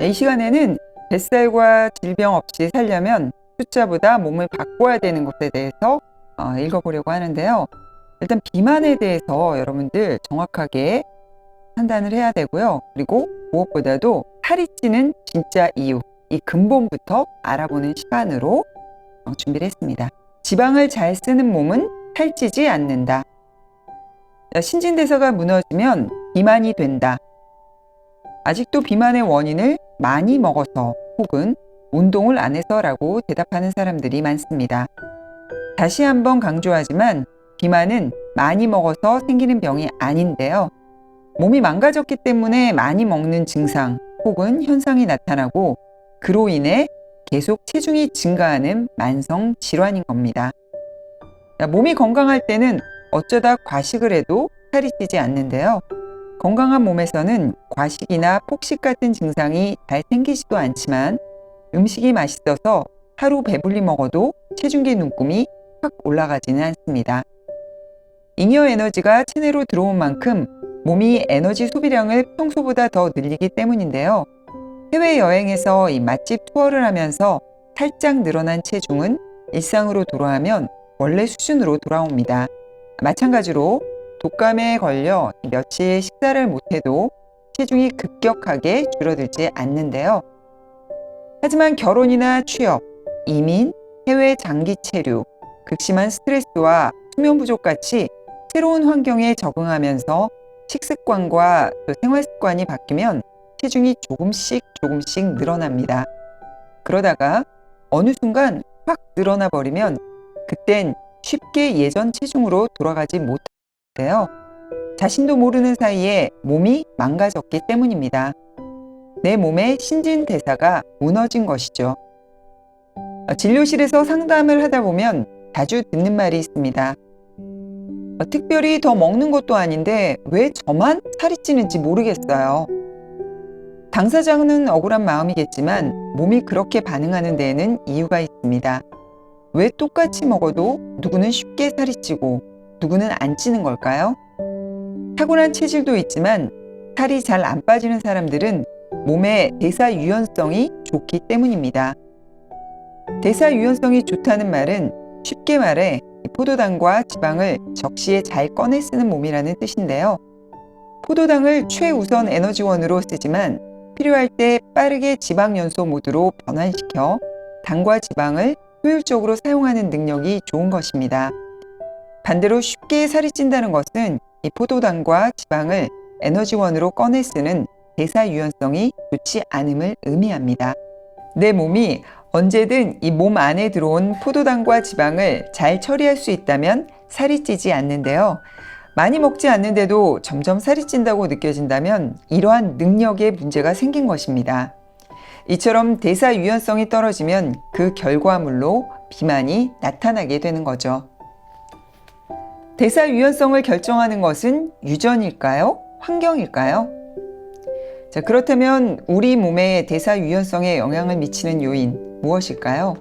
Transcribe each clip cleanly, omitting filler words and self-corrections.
이 시간에는 뱃살과 질병 없이 살려면 숫자보다 몸을 바꿔야 되는 것에 대해서 읽어보려고 하는데요. 일단 비만에 대해서 여러분들 정확하게 판단을 해야 되고요. 그리고 무엇보다도 살이 찌는 진짜 이유, 이 근본부터 알아보는 시간으로 준비를 했습니다. 지방을 잘 쓰는 몸은 살찌지 않는다. 신진대사가 무너지면 비만이 된다. 아직도 비만의 원인을 많이 먹어서 혹은 운동을 안 해서라고 대답하는 사람들이 많습니다. 다시 한번 강조하지만 비만은 많이 먹어서 생기는 병이 아닌데요. 몸이 망가졌기 때문에 많이 먹는 증상 혹은 현상이 나타나고 그로 인해 계속 체중이 증가하는 만성 질환인 겁니다. 몸이 건강할 때는 어쩌다 과식을 해도 살이 찌지 않는데요. 건강한 몸에서는 과식이나 폭식 같은 증상이 잘 생기지도 않지만 음식이 맛있어서 하루 배불리 먹어도 체중계 눈금이 확 올라가지는 않습니다. 잉여 에너지가 체내로 들어온 만큼 몸이 에너지 소비량을 평소보다 더 늘리기 때문인데요. 해외여행에서 이 맛집 투어를 하면서 살짝 늘어난 체중은 일상으로 돌아오면 원래 수준으로 돌아옵니다. 마찬가지로 독감에 걸려 며칠 식사를 못해도 체중이 급격하게 줄어들지 않는데요. 하지만 결혼이나 취업, 이민, 해외 장기 체류, 극심한 스트레스와 수면 부족 같이 새로운 환경에 적응하면서 식습관과 생활습관이 바뀌면 체중이 조금씩 늘어납니다. 그러다가 어느 순간 확 늘어나 버리면 그땐 쉽게 예전 체중으로 돌아가지 못하는데요. 자신도 모르는 사이에 몸이 망가졌기 때문입니다. 내 몸의 신진대사가 무너진 것이죠. 진료실에서 상담을 하다 보면 자주 듣는 말이 있습니다. 특별히 더 먹는 것도 아닌데 왜 저만 살이 찌는지 모르겠어요. 당사자는 억울한 마음이겠지만 몸이 그렇게 반응하는 데에는 이유가 있습니다. 왜 똑같이 먹어도 누구는 쉽게 살이 찌고 누구는 안 찌는 걸까요? 타고난 체질도 있지만 살이 잘 안 빠지는 사람들은 몸의 대사 유연성이 좋기 때문입니다. 대사 유연성이 좋다는 말은 쉽게 말해 포도당과 지방을 적시에 잘 꺼내 쓰는 몸이라는 뜻인데요. 포도당을 최우선 에너지원으로 쓰지만 필요할 때 빠르게 지방 연소 모드로 변환시켜 당과 지방을 효율적으로 사용하는 능력이 좋은 것입니다. 반대로 쉽게 살이 찐다는 것은 이 포도당과 지방을 에너지원으로 꺼내 쓰는 대사 유연성이 좋지 않음을 의미합니다. 내 몸이 언제든 이 몸 안에 들어온 포도당과 지방을 잘 처리할 수 있다면 살이 찌지 않는데요. 많이 먹지 않는데도 점점 살이 찐다고 느껴진다면 이러한 능력에 문제가 생긴 것입니다. 이처럼 대사 유연성이 떨어지면 그 결과물로 비만이 나타나게 되는 거죠. 대사 유연성을 결정하는 것은 유전일까요? 환경일까요? 자, 그렇다면 우리 몸의 대사 유연성에 영향을 미치는 요인 무엇일까요?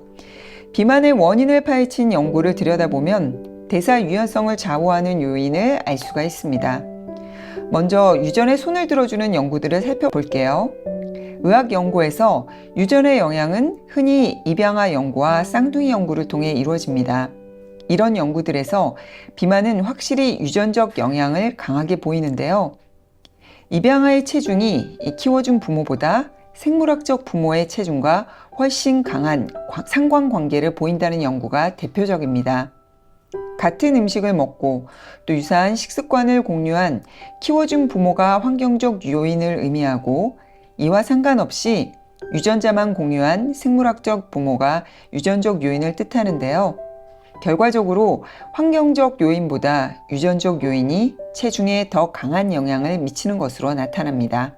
비만의 원인을 파헤친 연구를 들여다보면 대사 유연성을 좌우하는 요인을 알 수가 있습니다. 먼저 유전에 손을 들어주는 연구들을 살펴볼게요. 의학 연구에서 유전의 영향은 흔히 입양아 연구와 쌍둥이 연구를 통해 이루어집니다. 이런 연구들에서 비만은 확실히 유전적 영향을 강하게 보이는데요. 입양아의 체중이 키워준 부모보다 생물학적 부모의 체중과 훨씬 강한 상관관계를 보인다는 연구가 대표적입니다. 같은 음식을 먹고 또 유사한 식습관을 공유한 키워준 부모가 환경적 요인을 의미하고 이와 상관없이 유전자만 공유한 생물학적 부모가 유전적 요인을 뜻하는데요. 결과적으로 환경적 요인보다 유전적 요인이 체중에 더 강한 영향을 미치는 것으로 나타납니다.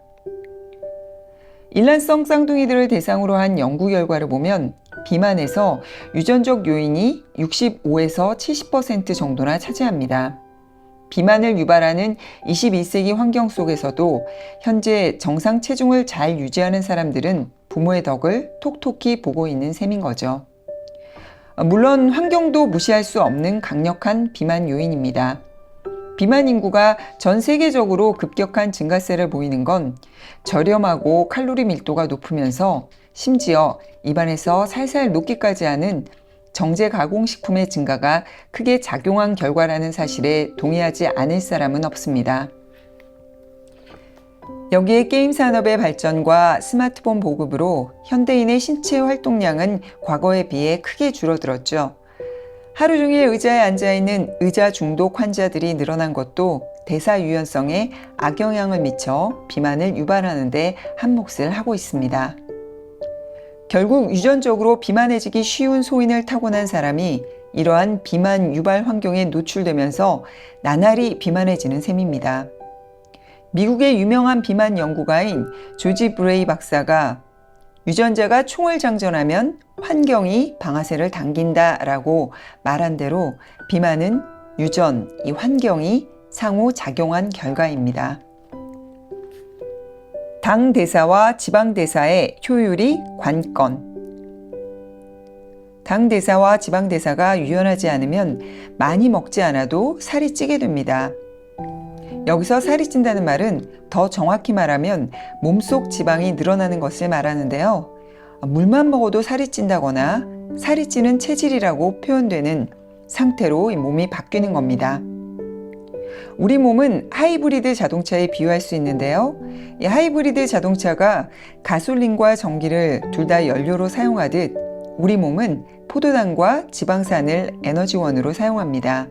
일란성 쌍둥이들을 대상으로 한 연구 결과를 보면 비만에서 유전적 요인이 65에서 70% 정도나 차지합니다. 비만을 유발하는 21세기 환경 속에서도 현재 정상 체중을 잘 유지하는 사람들은 부모의 덕을 톡톡히 보고 있는 셈인 거죠. 물론 환경도 무시할 수 없는 강력한 비만 요인입니다. 비만 인구가 전 세계적으로 급격한 증가세를 보이는 건 저렴하고 칼로리 밀도가 높으면서 심지어 입안에서 살살 녹기까지 하는 정제 가공식품의 증가가 크게 작용한 결과라는 사실에 동의하지 않을 사람은 없습니다. 여기에 게임 산업의 발전과 스마트폰 보급으로 현대인의 신체 활동량은 과거에 비해 크게 줄어들었죠. 하루 종일 의자에 앉아있는 의자 중독 환자들이 늘어난 것도 대사 유연성에 악영향을 미쳐 비만을 유발하는 데 한몫을 하고 있습니다. 결국 유전적으로 비만해지기 쉬운 소인을 타고난 사람이 이러한 비만 유발 환경에 노출되면서 나날이 비만해지는 셈입니다. 미국의 유명한 비만 연구가인 조지 브레이 박사가 유전자가 총을 장전하면 환경이 방아쇠를 당긴다라고 말한 대로 비만은 유전, 이 환경이 상호작용한 결과입니다. 당 대사와 지방 대사의 효율이 관건. 당 대사와 지방 대사가 유연하지 않으면 많이 먹지 않아도 살이 찌게 됩니다. 여기서 살이 찐다는 말은 더 정확히 말하면 몸속 지방이 늘어나는 것을 말하는데요. 물만 먹어도 살이 찐다거나 살이 찌는 체질이라고 표현되는 상태로 몸이 바뀌는 겁니다. 우리 몸은 하이브리드 자동차에 비유할 수 있는데요. 이 하이브리드 자동차가 가솔린과 전기를 둘 다 연료로 사용하듯 우리 몸은 포도당과 지방산을 에너지원으로 사용합니다.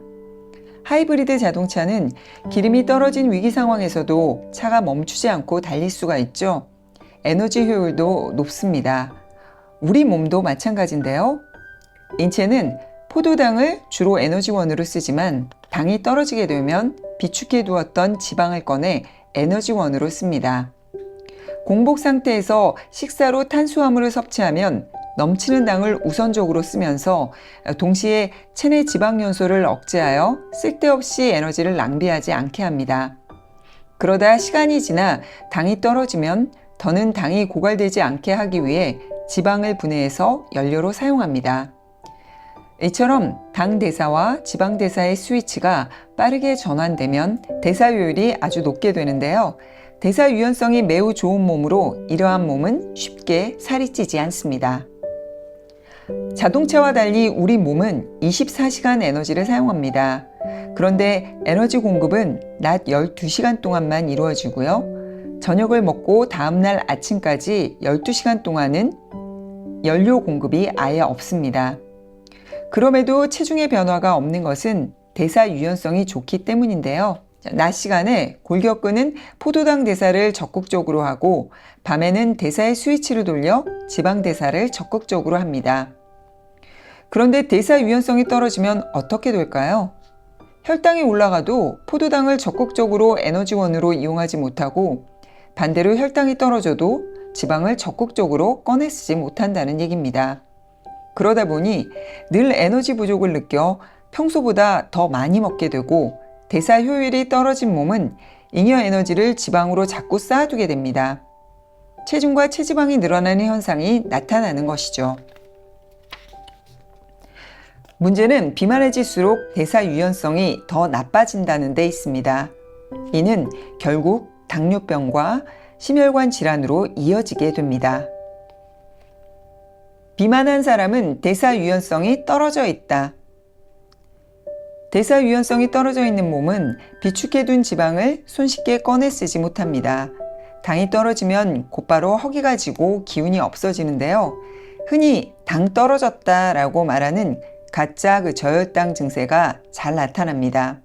하이브리드 자동차는 기름이 떨어진 위기 상황에서도 차가 멈추지 않고 달릴 수가 있죠. 에너지 효율도 높습니다. 우리 몸도 마찬가지인데요. 인체는 포도당을 주로 에너지원으로 쓰지만 당이 떨어지게 되면 비축해 두었던 지방을 꺼내 에너지원으로 씁니다. 공복 상태에서 식사로 탄수화물을 섭취하면 넘치는 당을 우선적으로 쓰면서 동시에 체내 지방 연소를 억제하여 쓸데없이 에너지를 낭비하지 않게 합니다. 그러다 시간이 지나 당이 떨어지면 더는 당이 고갈되지 않게 하기 위해 지방을 분해해서 연료로 사용합니다. 이처럼 당 대사와 지방 대사의 스위치가 빠르게 전환되면 대사 효율이 아주 높게 되는데요. 대사 유연성이 매우 좋은 몸으로 이러한 몸은 쉽게 살이 찌지 않습니다. 자동차와 달리 우리 몸은 24시간 에너지를 사용합니다. 그런데 에너지 공급은 낮 12시간 동안만 이루어지고요. 저녁을 먹고 다음날 아침까지 12시간 동안은 연료 공급이 아예 없습니다. 그럼에도 체중의 변화가 없는 것은 대사 유연성이 좋기 때문인데요. 낮 시간에 골격근은 포도당 대사를 적극적으로 하고 밤에는 대사의 스위치를 돌려 지방 대사를 적극적으로 합니다. 그런데 대사 유연성이 떨어지면 어떻게 될까요? 혈당이 올라가도 포도당을 적극적으로 에너지원으로 이용하지 못하고 반대로 혈당이 떨어져도 지방을 적극적으로 꺼내 쓰지 못한다는 얘기입니다. 그러다 보니 늘 에너지 부족을 느껴 평소보다 더 많이 먹게 되고 대사 효율이 떨어진 몸은 잉여 에너지를 지방으로 자꾸 쌓아두게 됩니다. 체중과 체지방이 늘어나는 현상이 나타나는 것이죠. 문제는 비만해질수록 대사 유연성이 더 나빠진다는 데 있습니다. 이는 결국 당뇨병과 심혈관 질환으로 이어지게 됩니다. 비만한 사람은 대사 유연성이 떨어져 있다. 대사 유연성이 떨어져 있는 몸은 비축해둔 지방을 손쉽게 꺼내 쓰지 못합니다. 당이 떨어지면 곧바로 허기가 지고 기운이 없어지는데요. 흔히 당 떨어졌다라고 말하는 가짜 저혈당 증세가 잘 나타납니다.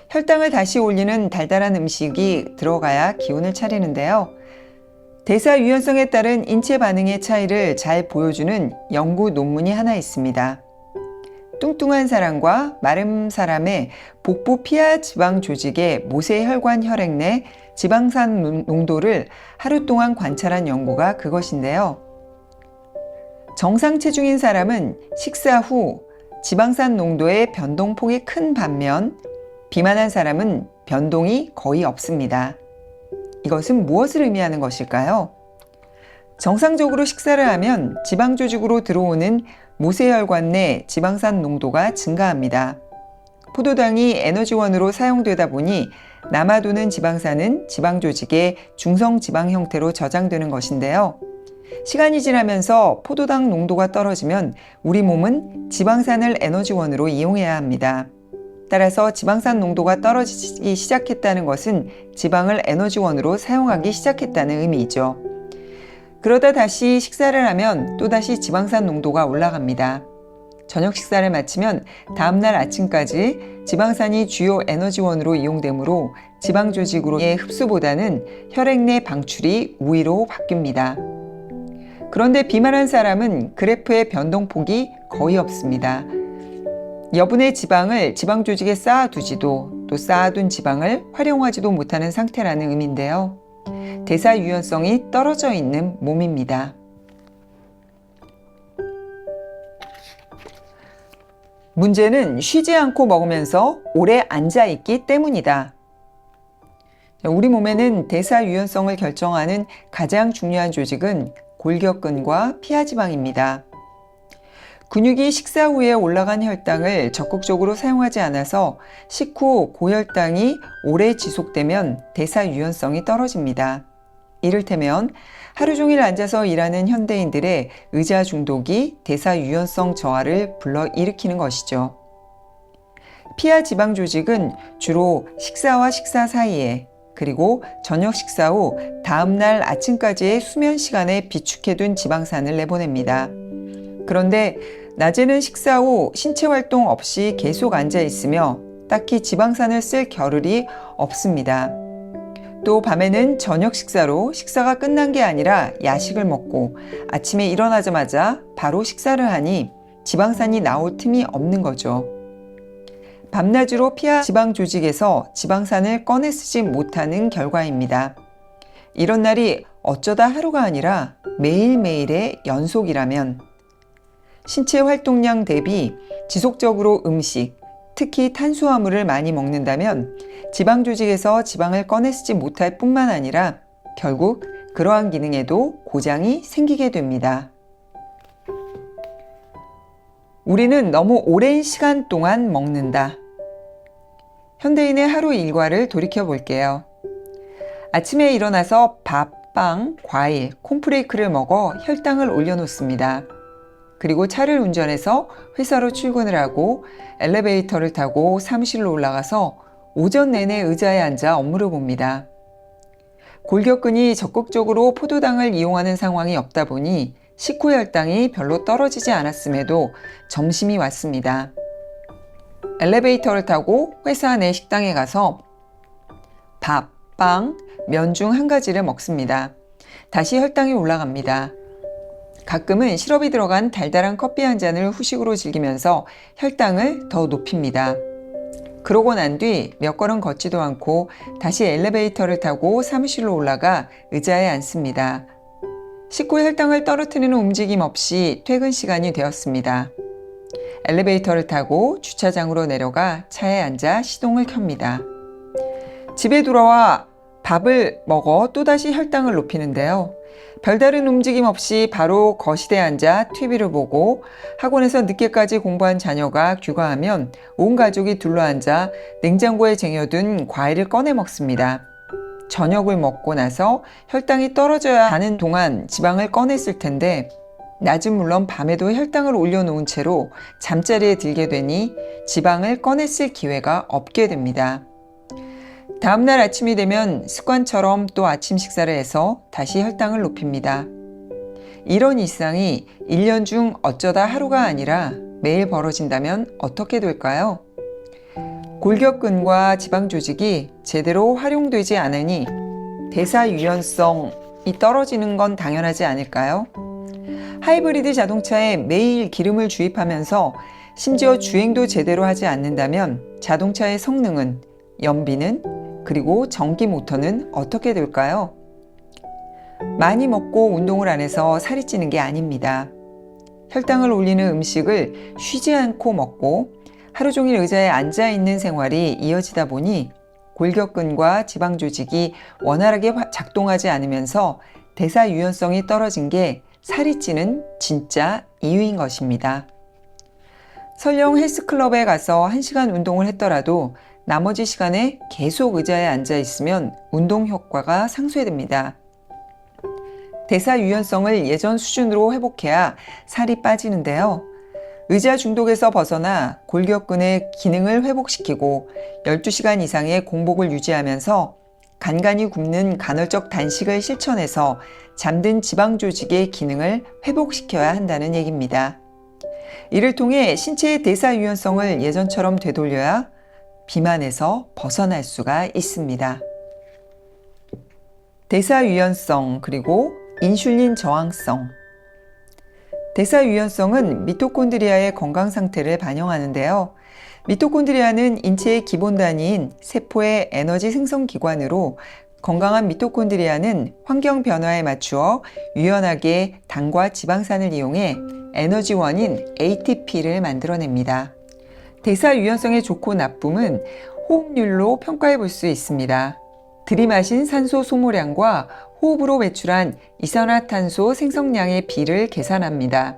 혈당을 다시 올리는 달달한 음식이 들어가야 기운을 차리는데요. 대사 유연성에 따른 인체 반응의 차이를 잘 보여주는 연구 논문이 하나 있습니다. 뚱뚱한 사람과 마른 사람의 복부 피하 지방 조직의 모세혈관 혈액 내 지방산 농도를 하루 동안 관찰한 연구가 그것인데요. 정상 체중인 사람은 식사 후 지방산 농도의 변동폭이 큰 반면 비만한 사람은 변동이 거의 없습니다. 이것은 무엇을 의미하는 것일까요? 정상적으로 식사를 하면 지방 조직으로 들어오는 모세혈관 내 지방산 농도가 증가합니다. 포도당이 에너지원으로 사용되다 보니 남아도는 지방산은 지방조직의 중성지방 형태로 저장되는 것인데요. 시간이 지나면서 포도당 농도가 떨어지면 우리 몸은 지방산을 에너지원으로 이용해야 합니다. 따라서 지방산 농도가 떨어지기 시작했다는 것은 지방을 에너지원으로 사용하기 시작했다는 의미이죠. 그러다 다시 식사를 하면 또다시 지방산 농도가 올라갑니다. 저녁 식사를 마치면 다음날 아침까지 지방산이 주요 에너지원으로 이용되므로 지방 조직으로의 흡수보다는 혈액 내 방출이 우위로 바뀝니다. 그런데 비만한 사람은 그래프의 변동폭이 거의 없습니다. 여분의 지방을 지방 조직에 쌓아두지도 또 쌓아둔 지방을 활용하지도 못하는 상태라는 의미인데요. 대사 유연성이 떨어져 있는 몸입니다. 문제는 쉬지 않고 먹으면서 오래 앉아있기 때문이다. 우리 몸에는 대사 유연성을 결정하는 가장 중요한 조직은 골격근과 피하지방입니다. 근육이 식사 후에 올라간 혈당을 적극적으로 사용하지 않아서 식후 고혈당이 오래 지속되면 대사 유연성이 떨어집니다. 이를테면 하루 종일 앉아서 일하는 현대인들의 의자 중독이 대사 유연성 저하를 불러일으키는 것이죠. 피하 지방 조직은 주로 식사와 식사 사이에 그리고 저녁 식사 후 다음날 아침까지의 수면 시간에 비축해둔 지방산을 내보냅니다. 그런데 낮에는 식사 후 신체 활동 없이 계속 앉아 있으며 딱히 지방산을 쓸 겨를이 없습니다. 또 밤에는 저녁 식사로 식사가 끝난 게 아니라 야식을 먹고 아침에 일어나자마자 바로 식사를 하니 지방산이 나올 틈이 없는 거죠. 밤낮으로 피하 지방 조직에서 지방산을 꺼내 쓰지 못하는 결과입니다. 이런 날이 어쩌다 하루가 아니라 매일매일의 연속이라면 신체 활동량 대비 지속적으로 음식, 특히 탄수화물을 많이 먹는다면 지방 조직에서 지방을 꺼내 쓰지 못할 뿐만 아니라 결국 그러한 기능에도 고장이 생기게 됩니다. 우리는 너무 오랜 시간 동안 먹는다. 현대인의 하루 일과를 돌이켜 볼게요. 아침에 일어나서 밥, 빵, 과일, 콘프레이크를 먹어 혈당을 올려놓습니다. 그리고 차를 운전해서 회사로 출근을 하고 엘리베이터를 타고 사무실로 올라가서 오전 내내 의자에 앉아 업무를 봅니다. 골격근이 적극적으로 포도당을 이용하는 상황이 없다 보니 식후 혈당이 별로 떨어지지 않았음에도 점심이 왔습니다. 엘리베이터를 타고 회사 내 식당에 가서 밥, 빵, 면 중 한 가지를 먹습니다. 다시 혈당이 올라갑니다. 가끔은 시럽이 들어간 달달한 커피 한 잔을 후식으로 즐기면서 혈당을 더 높입니다. 그러고 난 뒤 몇 걸음 걷지도 않고 다시 엘리베이터를 타고 사무실로 올라가 의자에 앉습니다. 식후 혈당을 떨어뜨리는 움직임 없이 퇴근 시간이 되었습니다. 엘리베이터를 타고 주차장으로 내려가 차에 앉아 시동을 켭니다. 집에 돌아와 밥을 먹어 또다시 혈당을 높이는데요. 별다른 움직임 없이 바로 거실에 앉아 TV를 보고 학원에서 늦게까지 공부한 자녀가 귀가하면 온 가족이 둘러앉아 냉장고에 쟁여둔 과일을 꺼내 먹습니다. 저녁을 먹고 나서 혈당이 떨어져야 하는 동안 지방을 꺼냈을 텐데 낮은 물론 밤에도 혈당을 올려놓은 채로 잠자리에 들게 되니 지방을 꺼냈을 기회가 없게 됩니다. 다음날 아침이 되면 습관처럼 또 아침 식사를 해서 다시 혈당을 높입니다. 이런 일상이 1년 중 어쩌다 하루가 아니라 매일 벌어진다면 어떻게 될까요? 골격근과 지방 조직이 제대로 활용되지 않으니 대사 유연성이 떨어지는 건 당연하지 않을까요? 하이브리드 자동차에 매일 기름을 주입하면서 심지어 주행도 제대로 하지 않는다면 자동차의 성능은, 연비는, 그리고 전기 모터는 어떻게 될까요? 많이 먹고 운동을 안 해서 살이 찌는 게 아닙니다. 혈당을 올리는 음식을 쉬지 않고 먹고 하루 종일 의자에 앉아 있는 생활이 이어지다 보니 골격근과 지방 조직이 원활하게 작동하지 않으면서 대사 유연성이 떨어진 게 살이 찌는 진짜 이유인 것입니다. 설령 헬스클럽에 가서 1시간 운동을 했더라도 나머지 시간에 계속 의자에 앉아 있으면 운동 효과가 상쇄됩니다. 대사 유연성을 예전 수준으로 회복해야 살이 빠지는데요. 의자 중독에서 벗어나 골격근의 기능을 회복시키고 12시간 이상의 공복을 유지하면서 간간히 굶는 간헐적 단식을 실천해서 잠든 지방 조직의 기능을 회복시켜야 한다는 얘기입니다. 이를 통해 신체의 대사 유연성을 예전처럼 되돌려야 비만에서 벗어날 수가 있습니다. 대사 유연성 그리고 인슐린 저항성. 대사 유연성은 미토콘드리아의 건강 상태를 반영하는데요. 미토콘드리아는 인체의 기본 단위인 세포의 에너지 생성 기관으로 건강한 미토콘드리아는 환경 변화에 맞추어 유연하게 당과 지방산을 이용해 에너지원인 ATP를 만들어냅니다. 대사 유연성의 좋고 나쁨은 호흡률로 평가해 볼 수 있습니다. 들이마신 산소 소모량과 호흡으로 배출한 이산화탄소 생성량의 비를 계산합니다.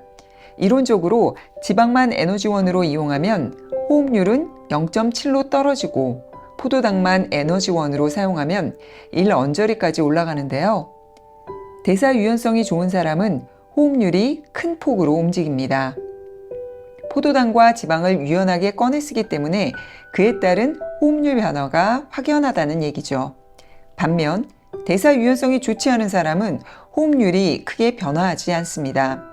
이론적으로 지방만 에너지원으로 이용하면 호흡률은 0.7로 떨어지고 포도당만 에너지원으로 사용하면 1언저리까지 올라가는데요. 대사 유연성이 좋은 사람은 호흡률이 큰 폭으로 움직입니다. 포도당과 지방을 유연하게 꺼내 쓰기 때문에 그에 따른 호흡률 변화가 확연하다는 얘기죠. 반면 대사 유연성이 좋지 않은 사람은 호흡률이 크게 변화하지 않습니다.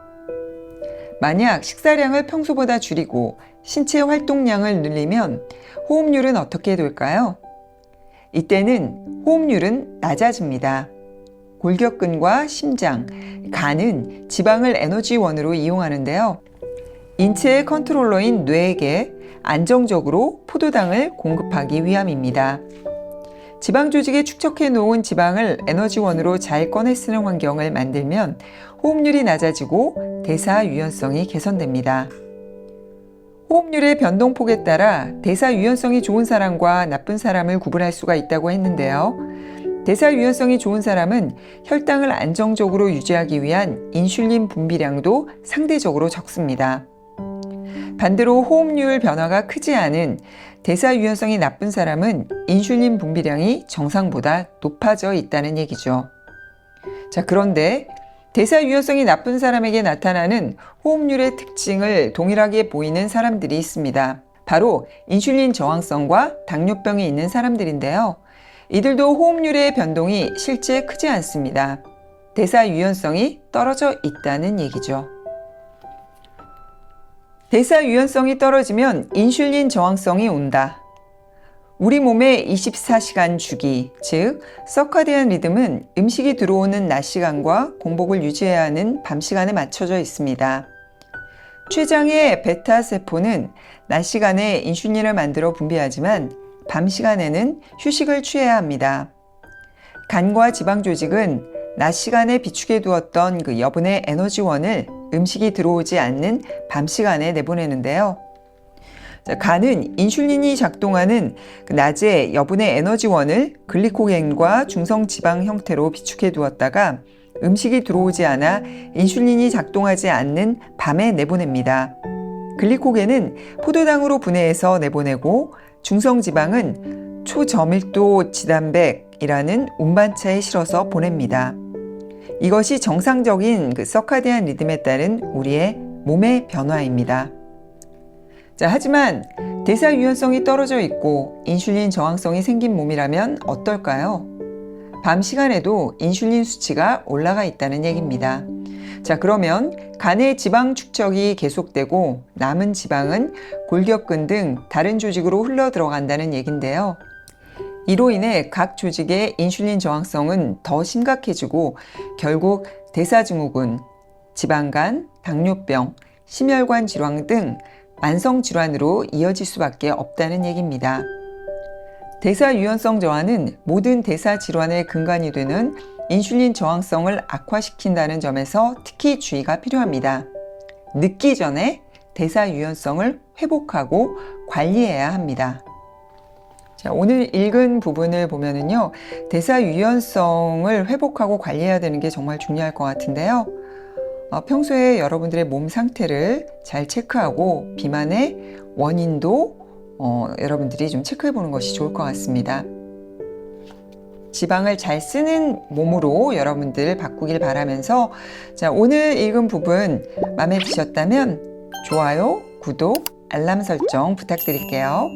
만약 식사량을 평소보다 줄이고 신체 활동량을 늘리면 호흡률은 어떻게 될까요? 이때는 호흡률은 낮아집니다. 골격근과 심장, 간은 지방을 에너지원으로 이용하는데요. 인체의 컨트롤러인 뇌에게 안정적으로 포도당을 공급하기 위함입니다. 지방 조직에 축적해 놓은 지방을 에너지원으로 잘 꺼내 쓰는 환경을 만들면 호흡률이 낮아지고 대사 유연성이 개선됩니다. 호흡률의 변동폭에 따라 대사 유연성이 좋은 사람과 나쁜 사람을 구분할 수가 있다고 했는데요. 대사 유연성이 좋은 사람은 혈당을 안정적으로 유지하기 위한 인슐린 분비량도 상대적으로 적습니다. 반대로 호흡률 변화가 크지 않은 대사 유연성이 나쁜 사람은 인슐린 분비량이 정상보다 높아져 있다는 얘기죠. 자, 그런데 대사 유연성이 나쁜 사람에게 나타나는 호흡률의 특징을 동일하게 보이는 사람들이 있습니다. 바로 인슐린 저항성과 당뇨병이 있는 사람들인데요. 이들도 호흡률의 변동이 실제 크지 않습니다. 대사 유연성이 떨어져 있다는 얘기죠. 대사 유연성이 떨어지면 인슐린 저항성이 온다. 우리 몸의 24시간 주기, 즉 서카디안 리듬은 음식이 들어오는 낮 시간과 공복을 유지해야 하는 밤 시간에 맞춰져 있습니다. 췌장의 베타 세포는 낮 시간에 인슐린을 만들어 분비하지만 밤 시간에는 휴식을 취해야 합니다. 간과 지방 조직은 낮 시간에 비축해 두었던 그 여분의 에너지원을 음식이 들어오지 않는 밤 시간에 내보내는데요. 간은 인슐린이 작동하는 낮에 여분의 에너지원을 글리코겐과 중성지방 형태로 비축해 두었다가 음식이 들어오지 않아 인슐린이 작동하지 않는 밤에 내보냅니다. 글리코겐은 포도당으로 분해해서 내보내고 중성지방은 초저밀도 지단백이라는 운반차에 실어서 보냅니다. 이것이 정상적인 서카디안 리듬에 따른 우리의 몸의 변화입니다. 자, 하지만 대사 유연성이 떨어져 있고 인슐린 저항성이 생긴 몸이라면 어떨까요? 밤 시간에도 인슐린 수치가 올라가 있다는 얘기입니다. 자, 그러면 간의 지방 축적이 계속되고 남은 지방은 골격근 등 다른 조직으로 흘러 들어간다는 얘기인데요. 이로 인해 각 조직의 인슐린 저항성은 더 심각해지고 결국 대사증후군, 지방간, 당뇨병, 심혈관 질환 등 만성 질환으로 이어질 수밖에 없다는 얘기입니다. 대사 유연성 저하는 모든 대사 질환의 근간이 되는 인슐린 저항성을 악화시킨다는 점에서 특히 주의가 필요합니다. 늦기 전에 대사 유연성을 회복하고 관리해야 합니다. 자, 오늘 읽은 부분을 보면은요, 대사 유연성을 회복하고 관리해야 되는 게 정말 중요할 것 같은데요. 평소에 여러분들의 몸 상태를 잘 체크하고 비만의 원인도 여러분들이 좀 체크해 보는 것이 좋을 것 같습니다. 지방을 잘 쓰는 몸으로 여러분들 바꾸길 바라면서 자, 오늘 읽은 부분 마음에 드셨다면 좋아요, 구독, 알람 설정 부탁드릴게요.